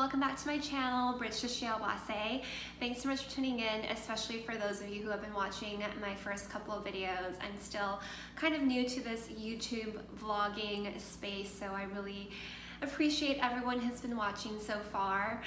welcome back to my channel, Bridge to Shiawase. Thanks so much for tuning in, especially for those of you who have been watching my first couple of videos. I'm still kind of new to this YouTube vlogging space, so I really appreciate everyone who's been watching so far.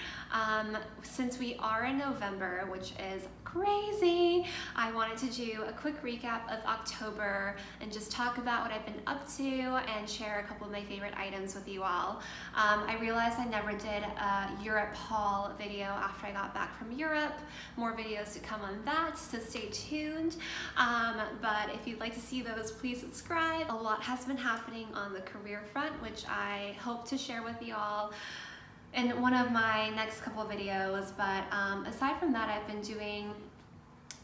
Since we are in November, which is crazy, I wanted to do a quick recap of October and just talk about what I've been up to and share a couple of my favorite items with you all. I realized I never did a Europe haul video after I got back from Europe. More videos to come on that, so stay tuned. But if you'd like to see those, please subscribe. A lot has been happening on the career front, which I hope to share with you all in one of my next couple of videos. But aside from that, I've been doing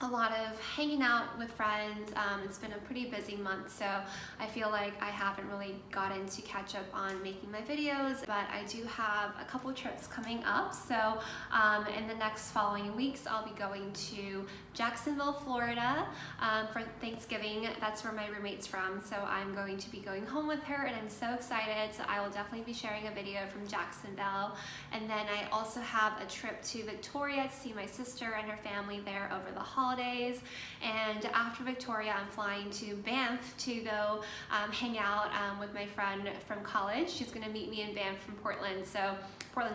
a lot of hanging out with friends. It's been a pretty busy month, so I feel like I haven't really gotten to catch up on making my videos, but I do have a couple trips coming up. So in the next following weeks, I'll be going to Jacksonville, Florida for Thanksgiving. That's where my roommate's from, so I'm going to be going home with her, and I'm so excited. So I will definitely be sharing a video from Jacksonville. And then I also have a trip to Victoria to see my sister and her family there over the holidays. And after Victoria, I'm flying to Banff to go hang out with my friend from college. She's gonna meet me in Banff from Portland,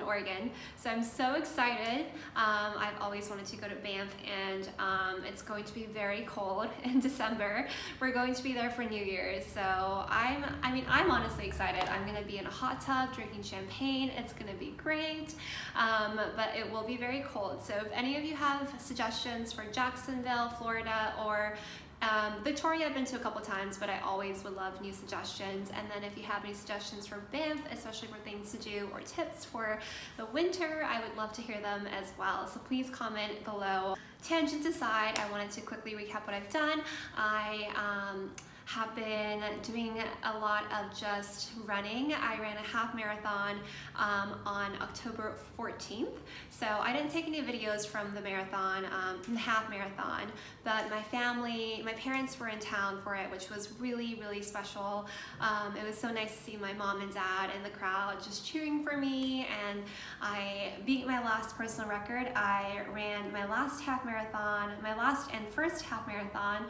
Oregon. So I'm so excited. I've always wanted to go to Banff, and it's going to be very cold in December. We're going to be there for New Year's, so I'm honestly excited. I'm gonna be in a hot tub drinking champagne. It's gonna be great, but it will be very cold. So if any of you have suggestions for Jacksonville, Florida, or Victoria, I've been to a couple times, but I always would love new suggestions. And then if you have any suggestions for Banff, especially for things to do or tips for the winter, I would love to hear them as well. So please comment below. Tangent aside, I wanted to quickly recap what I've done. I have been doing a lot of just running. I ran a half marathon on October 14th. So I didn't take any videos from the marathon, from the half marathon, but my parents were in town for it, which was really, really special. It was so nice to see my mom and dad in the crowd just cheering for me, and I beat my last personal record. I ran my last half marathon, my last and first half marathon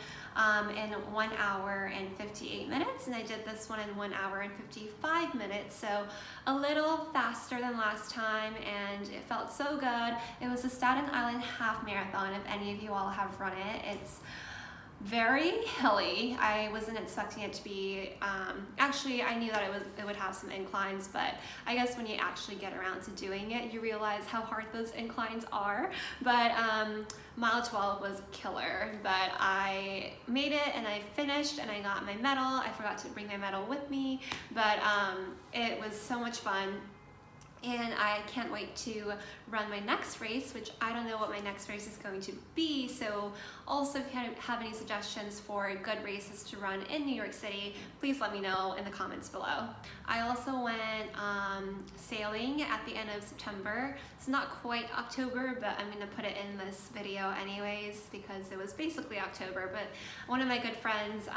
in 1 hour and 58 minutes, and I did this one in 1 hour and 55 minutes, so a little faster than last time, and it felt so good. It was the Staten Island half marathon, if any of you all have run it. It's very hilly. I wasn't expecting it to be, actually I knew that it would have some inclines, but I guess when you actually get around to doing it, you realize how hard those inclines are. But mile 12 was killer, but I made it and I finished and I got my medal. I forgot to bring my medal with me, but it was so much fun. And I can't wait to run my next race, which I don't know what my next race is going to be. So also, if you have any suggestions for good races to run in New York City, please let me know in the comments below. I also went sailing at the end of September. It's not quite October, but I'm gonna put it in this video anyways because it was basically October. But one of my good friends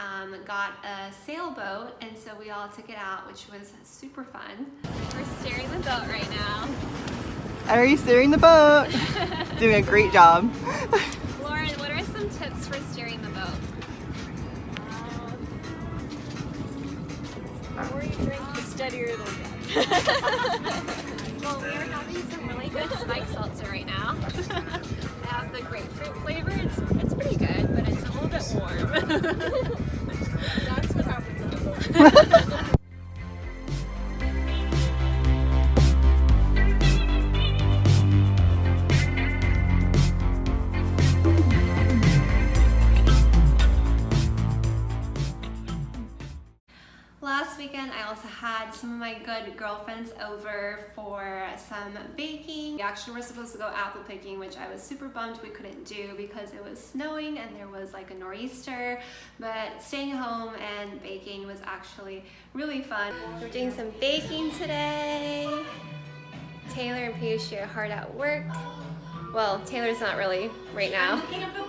got a sailboat, and so we all took it out, which was super fun. We're steering the boat right now. Are you steering the boat? Doing a great job. Lauren, what are some tips for steering the boat? The more you drink, the steadier it'll get. Well, we are having some really good spike seltzer right now. I have the grapefruit flavor. It's pretty good, but it's a little bit warm. That's what happens on the boat. Last weekend, I also had some of my good girlfriends over for some baking. We actually were supposed to go apple picking, which I was super bummed we couldn't do because it was snowing and there was like a nor'easter, but staying home and baking was actually really fun. We're doing some baking today. Taylor and Piyush are hard at work. Well, Taylor's not really right now. I'm looking up the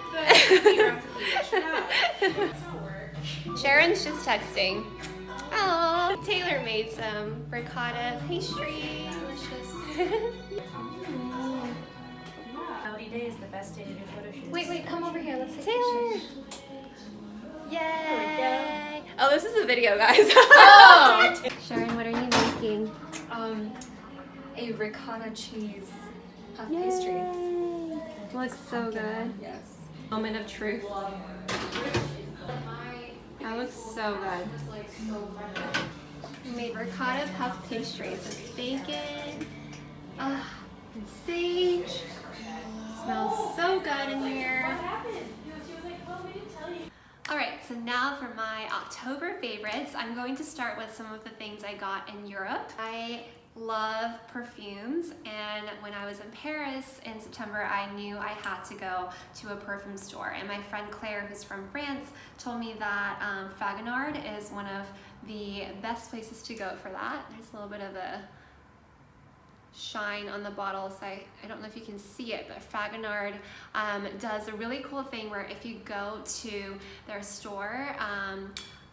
recipe. Sharon's just texting. Oh, Taylor made some ricotta pastry. Delicious. day is the best day to do photo shoots. Wait, come over here. Let's take Taylor. pictures. Yay! There Oh, this is a video, guys. Oh! Sharon, what are you making? A ricotta cheese puff Yay! pastry. Looks so good. Yes. Moment of truth. That looks so good. We made ricotta puff pastries with bacon and sage. Smells so good in here. Alright, so now for my October favorites. I'm going to start with some of the things I got in Europe. I love perfumes, and when I was in Paris in September, I knew I had to go to a perfume store. And my friend Claire, who's from France, told me that Fragonard is one of the best places to go for that. There's a little bit of a shine on the bottle, so I don't know if you can see it, but Fragonard does a really cool thing where if you go to their store,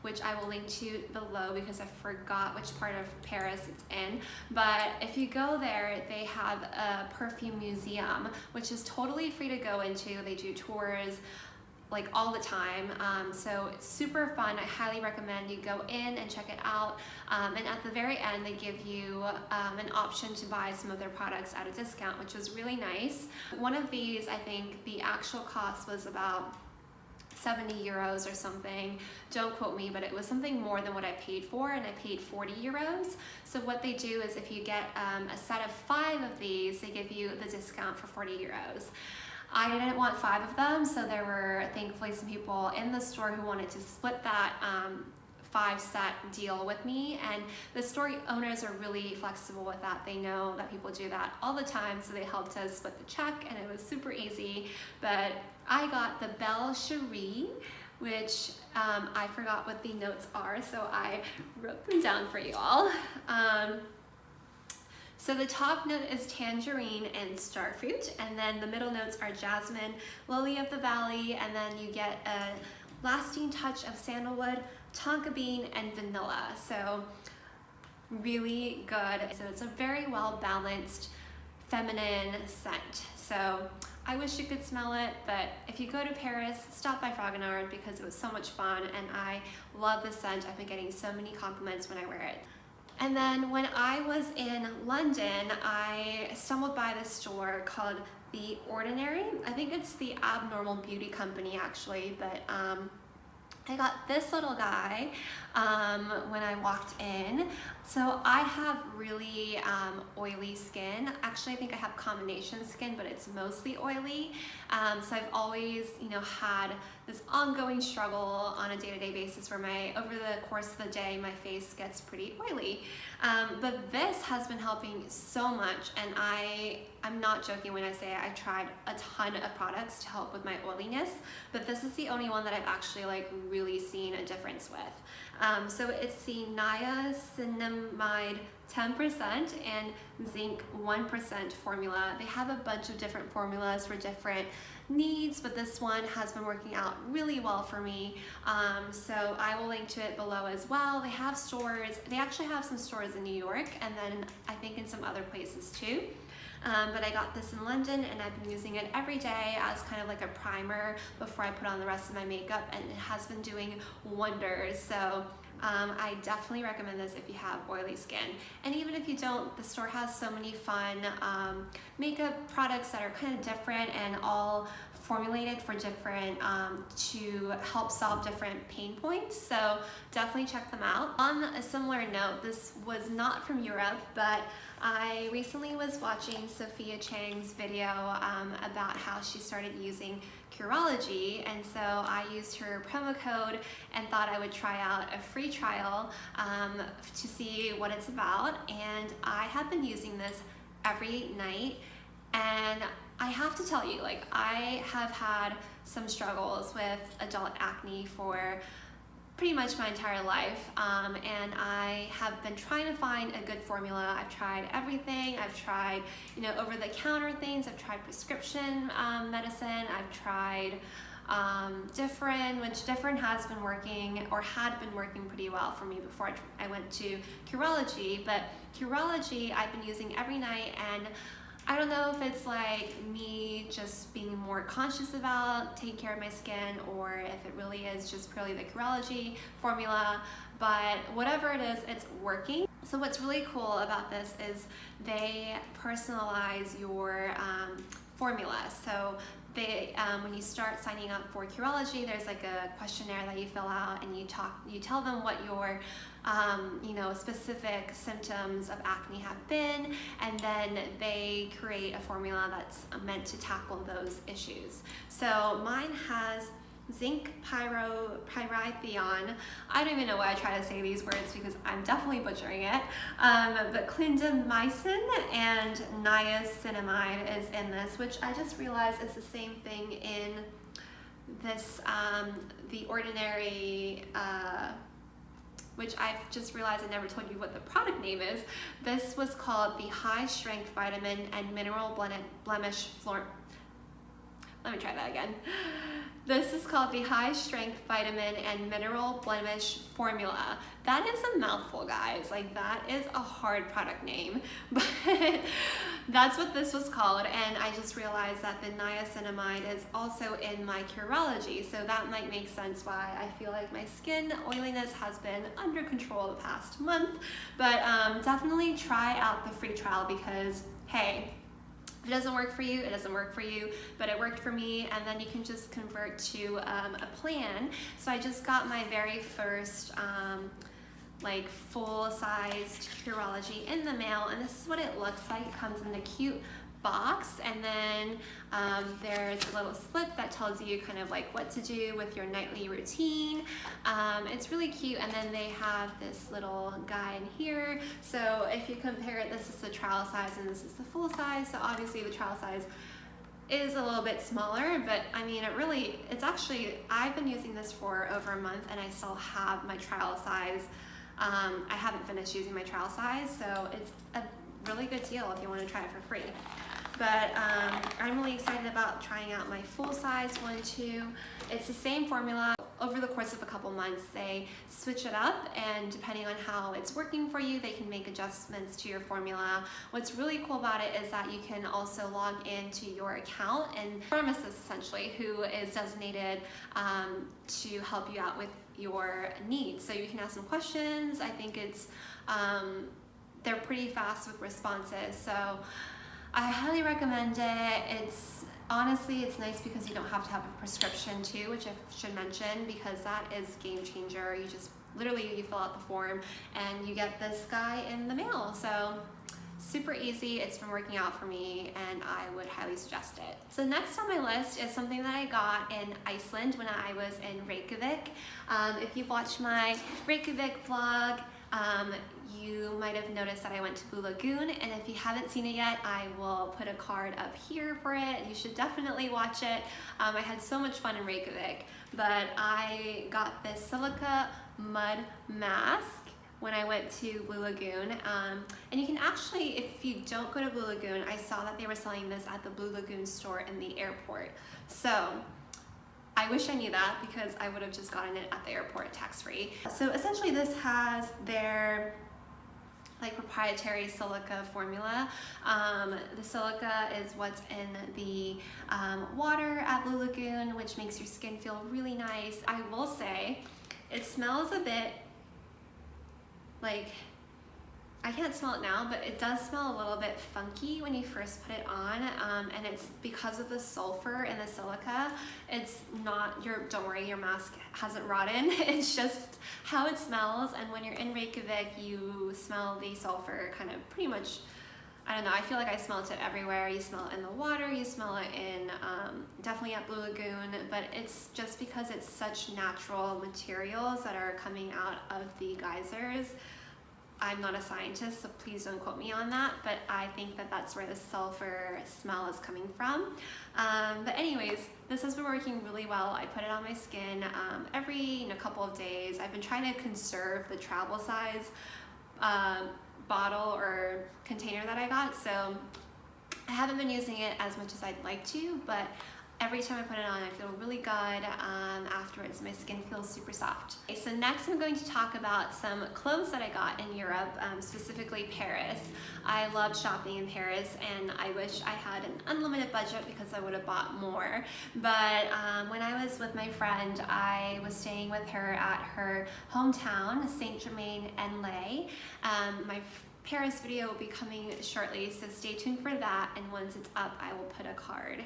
which I will link to below because I forgot which part of Paris it's in, but if you go there, they have a perfume museum, which is totally free to go into. They do tours like all the time, so it's super fun. I highly recommend you go in and check it out, and at the very end they give you an option to buy some of their products at a discount, which was really nice. One of these, I think the actual cost was about 70 euros or something. Don't quote me, but it was something more than what I paid for, and I paid 40 euros. So what they do is if you get a set of 5 of these, they give you the discount for 40 euros. I didn't want 5 of them, so there were thankfully some people in the store who wanted to split that 5-set deal with me, and the store owners are really flexible with that. They know that people do that all the time, so they helped us split the check, and it was super easy. But I got the Belle Cherie, which I forgot what the notes are, so I wrote them down for you all. So the top note is tangerine and starfruit, and then the middle notes are jasmine, lily of the valley, and then you get a lasting touch of sandalwood, tonka bean, and vanilla. So really good. So it's a very well balanced feminine scent. So I wish you could smell it, but if you go to Paris, stop by Fragonard because it was so much fun, and I love the scent. I've been getting so many compliments when I wear it. And then when I was in London, I stumbled by this store called The Ordinary. I think it's the Abnormal Beauty Company actually, but I got this little guy when I walked in. So I have really oily skin. Actually, I think I have combination skin, but it's mostly oily. So I've always, had this ongoing struggle on a day-to-day basis where over the course of the day, my face gets pretty oily. But this has been helping so much, and I'm not joking when I say I tried a ton of products to help with my oiliness, but this is the only one that I've actually really seen a difference with. So it's the niacinamide 10% and zinc 1% formula. They have a bunch of different formulas for different needs, but this one has been working out really well for me. So I will link to it below as well. They have stores. They actually have some stores in New York, and then I think in some other places too. But I got this in London, and I've been using it every day as kind of like a primer before I put on the rest of my makeup, and it has been doing wonders. So I definitely recommend this if you have oily skin. And even if you don't, the store has so many fun makeup products that are kind of different and all formulated for different, to help solve different pain points. So definitely check them out. On a similar note, this was not from Europe, but I recently was watching Sophia Chang's video about how she started using Curology, and so I used her promo code and thought I would try out a free trial to see what it's about. And I have been using this every night, and I have to tell you, I have had some struggles with adult acne for pretty much my entire life, and I have been trying to find a good formula. I've tried everything. I've tried, over-the-counter things. I've tried prescription medicine. I've tried different has been working, or had been working pretty well for me before I went to Curology. But Curology I've been using every night, and I don't know if it's like me just being more conscious about taking care of my skin, or if it really is just purely the Curology formula, but whatever it is, it's working. So what's really cool about this is they personalize your formula. So they, when you start signing up for Curology, there's like a questionnaire that you fill out, and you tell them what your you know, specific symptoms of acne have been, and then they create a formula that's meant to tackle those issues. So mine has zinc pyrithione. I don't even know why I try to say these words because I'm definitely butchering it. But clindamycin and niacinamide is in this, which I just realized is the same thing in this, the Ordinary, which I've just realized I never told you what the product name is. This was called the High Strength Vitamin and Mineral Blemish Let me try that again. This is called the High Strength Vitamin and Mineral Blemish Formula. That is a mouthful, guys. Like, that is a hard product name, but that's what this was called. And I just realized that the niacinamide is also in my Curology, so that might make sense why I feel like my skin oiliness has been under control the past month. But definitely try out the free trial, because hey, if it doesn't work for you, it doesn't work for you, but it worked for me, and then you can just convert to a plan. So I just got my very first like full-sized Curology in the mail, and this is what it looks like. It comes in a cute box, and then there's a little slip that tells you kind of like what to do with your nightly routine. It's really cute, and then they have this little guide here. So if you compare it, this is the trial size and this is the full size. So obviously the trial size is a little bit smaller, but I mean, it's actually, I've been using this for over a month and I still have my trial size. I haven't finished using my trial size, so it's a really good deal if you want to try it for free. But I'm really excited about trying out my full size one too. It's the same formula. Over the course of a couple months, they switch it up, and depending on how it's working for you, they can make adjustments to your formula. What's really cool about it is that you can also log into your account, and pharmacist essentially who is designated to help you out with your needs. So you can ask them questions. I think it's they're pretty fast with responses, so I highly recommend it. Honestly, it's nice because you don't have to have a prescription too, which I should mention, because that is game changer. You just literally, you fill out the form and you get this guy in the mail. So super easy. It's been working out for me, and I would highly suggest it. So next on my list is something that I got in Iceland when I was in Reykjavik. If you've watched my Reykjavik vlog, you might have noticed that I went to Blue Lagoon, and if you haven't seen it yet, I will put a card up here for it. You should definitely watch it. I had so much fun in Reykjavik, but I got this silica mud mask when I went to Blue Lagoon, and you can actually, if you don't go to Blue Lagoon, I saw that they were selling this at the Blue Lagoon store in the airport. So I wish I knew that, because I would have just gotten it at the airport tax-free. So essentially this has their like proprietary silica formula. The silica is what's in the water at Blue Lagoon, which makes your skin feel really nice. I will say it smells a bit like, I can't smell it now, but it does smell a little bit funky when you first put it on, and it's because of the sulfur in the silica. It's not don't worry, your mask hasn't rotten. It's just how it smells, and when you're in Reykjavik, you smell the sulfur kind of pretty much, I don't know, I feel like I smelled it everywhere. You smell it in the water, you smell it in, definitely at Blue Lagoon, but it's just because it's such natural materials that are coming out of the geysers. I'm not a scientist, so please don't quote me on that, but I think that that's where the sulfur smell is coming from. But anyways, this has been working really well. I put it on my skin every couple of days. I've been trying to conserve the travel size bottle or container that I got, so I haven't been using it as much as I'd like to, but every time I put it on, I feel really good. Afterwards, my skin feels super soft. Okay, so next I'm going to talk about some clothes that I got in Europe, specifically Paris. I loved shopping in Paris, and I wish I had an unlimited budget because I would have bought more. But when I was with my friend, I was staying with her at her hometown, Saint-Germain-en-Laye. My Paris video will be coming shortly, so stay tuned for that, and once it's up, I will put a card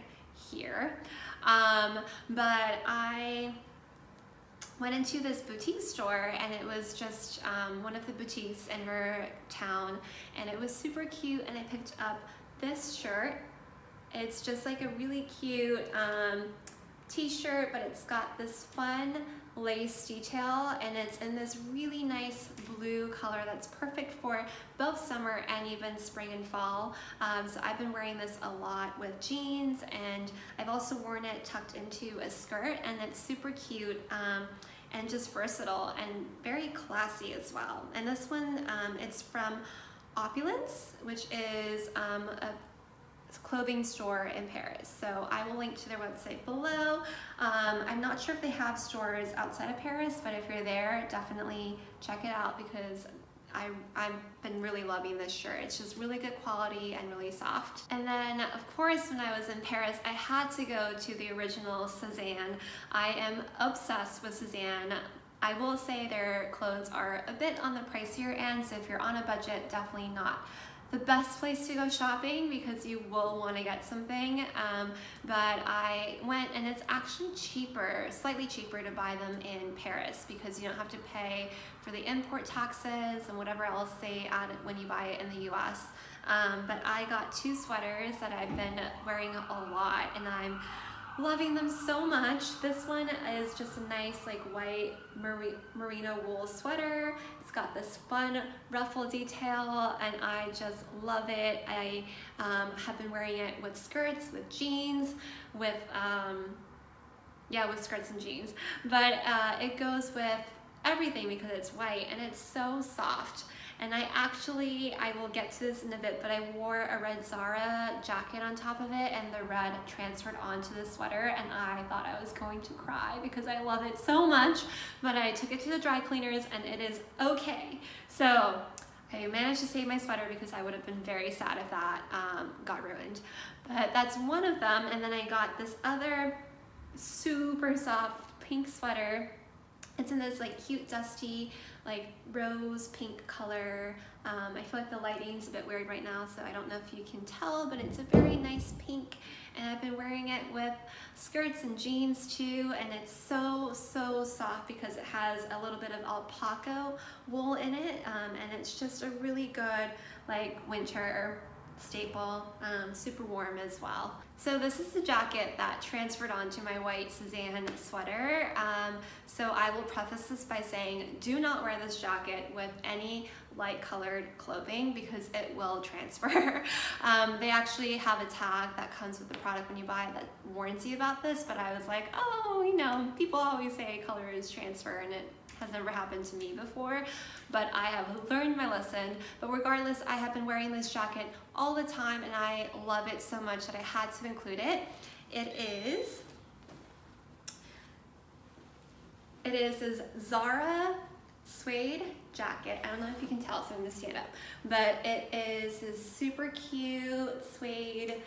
here. But I went into this boutique store, and it was just one of the boutiques in her town, and it was super cute, and I picked up this shirt. It's just like a really cute t-shirt, but it's got this fun lace detail, and it's in this really nice blue color that's perfect for both summer and even spring and fall. So I've been wearing this a lot with jeans, and I've also worn it tucked into a skirt, and it's super cute and just versatile and very classy as well. And this one, it's from Opulence, which is a clothing store in Paris. So I will link to their website below. I'm not sure if they have stores outside of Paris, but if you're there, definitely check it out because I've been really loving this shirt. It's just really good quality and really soft. And then, of course, when I was in Paris, I had to go to the original Sézane. I am obsessed with Sézane. I will say their clothes are a bit on the pricier end, so if you're on a budget, definitely not the best place to go shopping because you will want to get something, but I went, and it's actually cheaper, slightly cheaper to buy them in Paris because you don't have to pay for the import taxes and whatever else they add when you buy it in the US. But I got two sweaters that I've been wearing a lot, and I'm loving them so much. This one is just a nice like white merino wool sweater. It's got this fun ruffle detail, and I just love it. I have been wearing it with skirts, with jeans, with skirts and jeans. But it goes with everything because it's white and it's so soft. And I will get to this in a bit, but I wore a red Zara jacket on top of it, and the red transferred onto the sweater, and I thought I was going to cry because I love it so much, but I took it to the dry cleaners and it is okay. So I managed to save my sweater because I would have been very sad if that got ruined. But that's one of them, and then I got this other super soft pink sweater. It's in this like cute dusty like rose pink color. I feel like the lighting's a bit weird right now, so I don't know if you can tell, but it's a very nice pink, and I've been wearing it with skirts and jeans too, and it's so soft because it has a little bit of alpaca wool in it, and it's just a really good like winter staple, super warm as well. So this is the jacket that transferred onto my white Sézane sweater. So I will preface this by saying, do not wear this jacket with any light colored clothing because it will transfer. They actually have a tag that comes with the product when you buy it that warns you about this, but I was like, oh, you know, people always say colors transfer, and it has never happened to me before, but I have learned my lesson. But regardless, I have been wearing this jacket all the time, and I love it so much that I had to include it. It is this Zara suede jacket. I don't know if you can tell, so I'm gonna stand up, but it is this super cute suede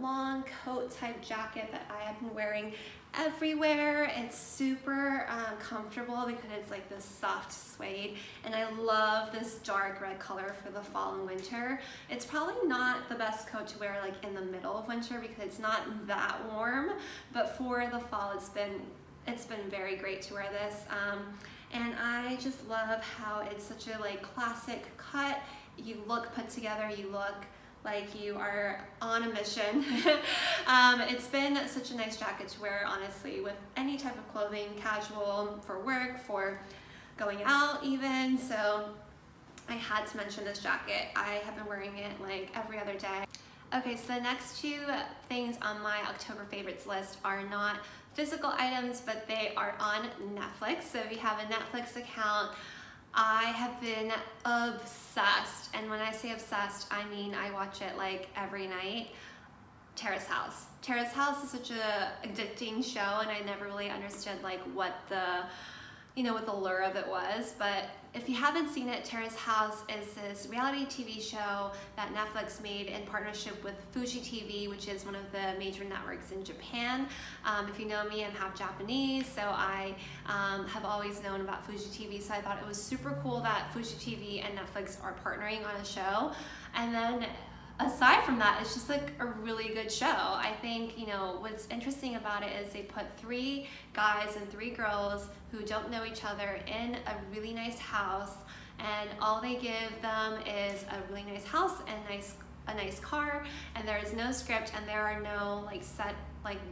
long coat type jacket that I have been wearing everywhere. It's super comfortable because it's like this soft suede, and I love this dark red color for the fall and winter. It's probably not the best coat to wear like in the middle of winter because it's not that warm, but for the fall it's been very great to wear this. And I just love how it's such a like classic cut. You look put together, you look like you are on a mission. It's been such a nice jacket to wear, honestly, with any type of clothing, casual, for work, for going out even. So I had to mention this jacket. I have been wearing it like every other day. Okay, so the next two things on my October favorites list are not physical items, but they are on Netflix. So if you have a Netflix account, I have been obsessed, and when I say obsessed, I mean I watch it like every night. Terrace House. Terrace House is such a addicting show, and I never really understood like what the lure of it was. But if you haven't seen it, Terrace House is this reality TV show that Netflix made in partnership with Fuji TV, which is one of the major networks in Japan. If you know me, I'm half Japanese, so I have always known about Fuji TV, so I thought it was super cool that Fuji TV and Netflix are partnering on a show. And then aside from that, it's just like a really good show. I think, what's interesting about it is they put 3 guys and 3 girls who don't know each other in a really nice house, and all they give them is a really nice house and a nice car, and there is no script, and there are no set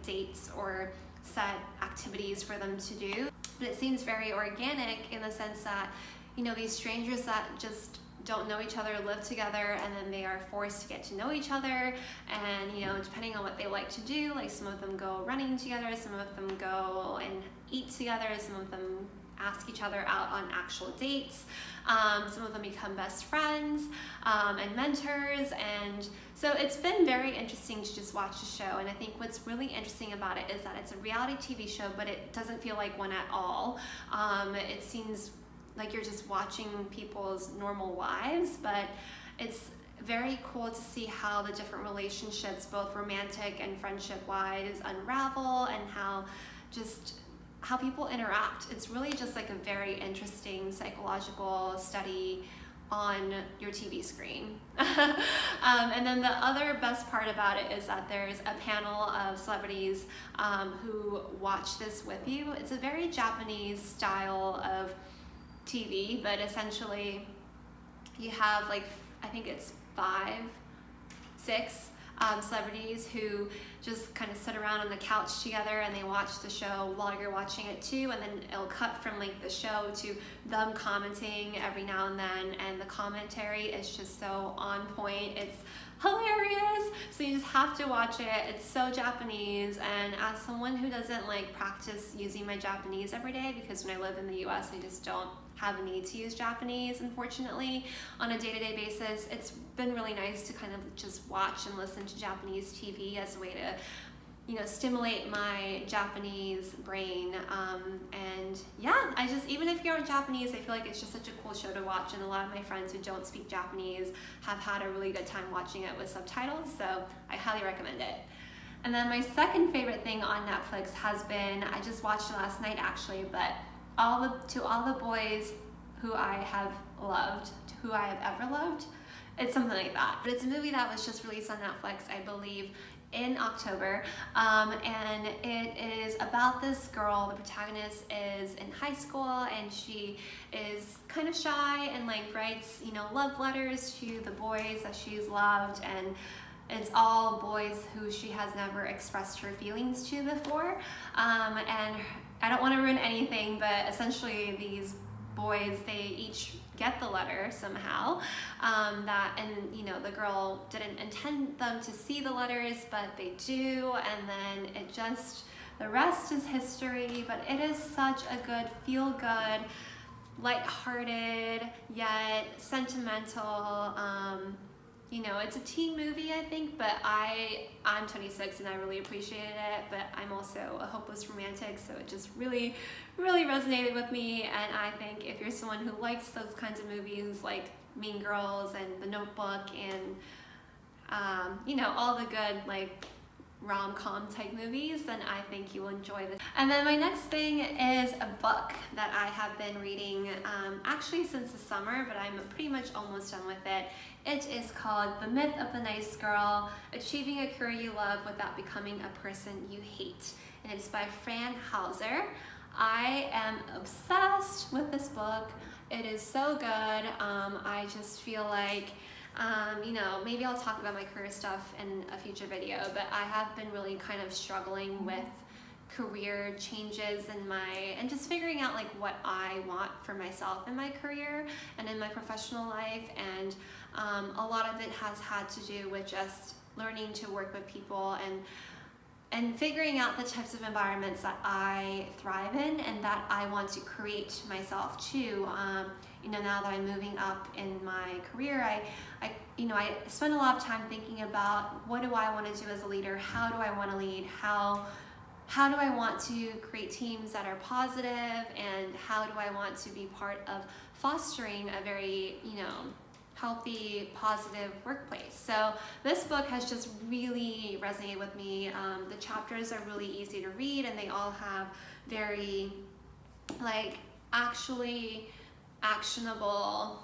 dates or set activities for them to do. But it seems very organic in the sense that, these strangers that just don't know each other live together, and then they are forced to get to know each other, and depending on what they like to do, like some of them go running together, some of them go and eat together, some of them ask each other out on actual dates, some of them become best friends and mentors, and so it's been very interesting to just watch the show. And I think what's really interesting about it is that it's a reality TV show, but it doesn't feel like one at all. It seems like you're just watching people's normal lives, but it's very cool to see how the different relationships, both romantic and friendship-wise, unravel, and how people interact. It's really just like a very interesting psychological study on your TV screen. And then the other best part about it is that there's a panel of celebrities who watch this with you. It's a very Japanese style of TV, but essentially you have I think it's 5, 6 celebrities who just kind of sit around on the couch together, and they watch the show while you're watching it too, and then it'll cut from the show to them commenting every now and then, and the commentary is just so on point. It's hilarious, so you just have to watch it. It's so Japanese, and as someone who doesn't practice using my Japanese every day, because when I live in the US I just don't have a need to use Japanese, unfortunately, on a day-to-day basis, it's been really nice to kind of just watch and listen to Japanese TV as a way to stimulate my Japanese brain. And yeah, even if you're Japanese, I feel like it's just such a cool show to watch, and a lot of my friends who don't speak Japanese have had a really good time watching it with subtitles, so I highly recommend it. And then my second favorite thing on Netflix has been, I just watched it last night actually, but To All the Boys Who I Have Loved, Who I Have Ever Loved. It's something like that. But it's a movie that was just released on Netflix, I believe, in October, and it is about this girl. The protagonist is in high school, and she is kind of shy and writes love letters to the boys that she's loved, and it's all boys who she has never expressed her feelings to before. And I don't want to ruin anything, but essentially these boys, they each get the letter somehow, the girl didn't intend them to see the letters, but they do, and then the rest is history. But it is such a good, feel-good, lighthearted, yet sentimental, it's a teen movie, I think, but I'm 26 and I really appreciated it, but I'm also a hopeless romantic, so it just really, really resonated with me. And I think if you're someone who likes those kinds of movies like Mean Girls and The Notebook and, all the good rom-com type movies, then I think you will enjoy this. And then my next thing is a book that I have been reading actually since the summer, but I'm pretty much almost done with it. It is called The Myth of the Nice Girl, Achieving a Career You Love Without Becoming a Person You Hate. And it's by Fran Hauser. I am obsessed with this book. It is so good. I just feel like maybe I'll talk about my career stuff in a future video, but I have been really kind of struggling with career changes and just figuring out what I want for myself in my career and in my professional life. And a lot of it has had to do with just learning to work with people and and figuring out the types of environments that I thrive in and that I want to create myself too. You know, now that I'm moving up in my career, I spend a lot of time thinking about what do I want to do as a leader? How do I want to lead? How do I want to create teams that are positive, and how do I want to be part of fostering a very, healthy, positive workplace? So this book has just really resonated with me. The chapters are really easy to read, and they all have very, actually actionable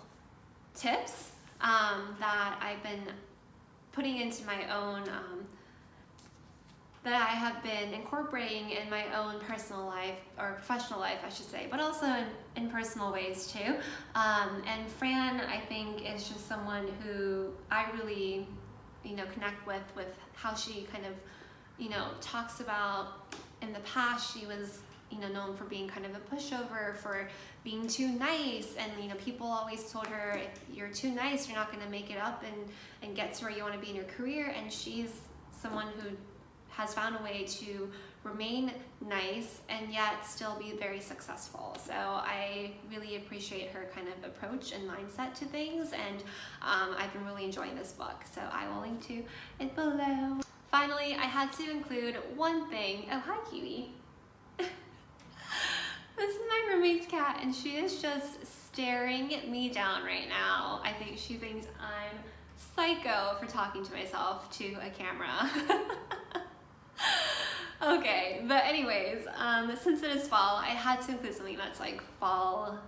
tips that I've been putting into my own, that I have been incorporating in my own personal life, or professional life I should say, but also in personal ways too. And Fran, I think, is just someone who I really connect with how she kind of talks about, in the past she was known for being kind of a pushover, for being too nice, and people always told her, if you're too nice, you're not going to make it up and get to where you want to be in your career. And she's someone who has found a way to remain nice and yet still be very successful. So I really appreciate her kind of approach and mindset to things, and I've been really enjoying this book, so I will link to it below. Finally, I had to include one thing. Oh, hi, Kiwi. This is my roommate's cat, and she is just staring me down right now. I think she thinks I'm psycho for talking to myself to a camera. Okay, but anyways, since it is fall, I had to include something that's like fall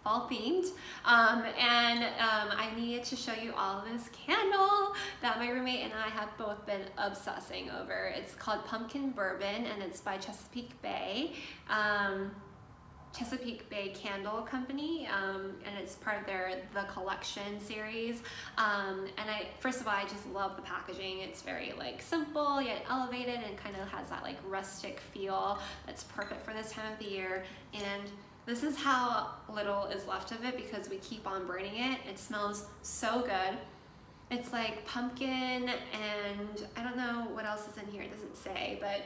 themed, and I needed to show you all this candle that my roommate and I have both been obsessing over. It's called Pumpkin Bourbon, and it's by Chesapeake Bay Candle Company, and it's part of their The Collection series. And first of all, I just love the packaging. It's very simple yet elevated, and kind of has that rustic feel that's perfect for this time of the year. And this is how little is left of it because we keep on burning it. It smells so good. It's like pumpkin, and I don't know what else is in here, it doesn't say, but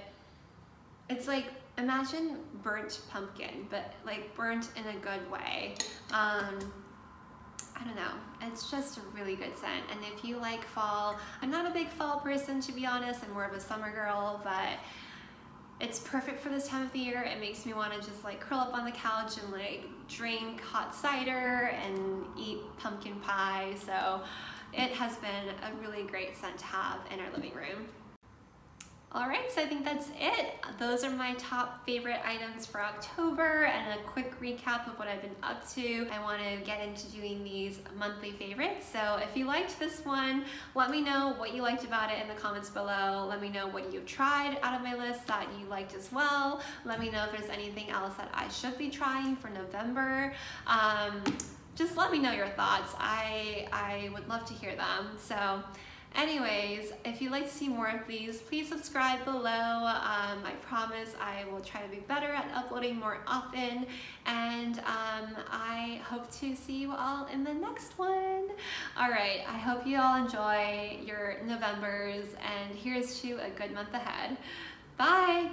it's imagine burnt pumpkin, but burnt in a good way. I don't know, it's just a really good scent. And if you like fall, I'm not a big fall person, to be honest, I'm more of a summer girl, but it's perfect for this time of the year. It makes me want to just curl up on the couch and drink hot cider and eat pumpkin pie. So it has been a really great scent to have in our living room. Alright, so I think that's it. Those are my top favorite items for October, and a quick recap of what I've been up to. I want to get into doing these monthly favorites, so if you liked this one, let me know what you liked about it in the comments below. Let me know what you've tried out of my list that you liked as well. Let me know if there's anything else that I should be trying for November. Just let me know your thoughts. I would love to hear them. So anyways, if you'd like to see more of these, please subscribe below. I promise I will try to be better at uploading more often, and I hope to see you all in the next one. Alright, I hope you all enjoy your Novembers, and here's to a good month ahead. Bye!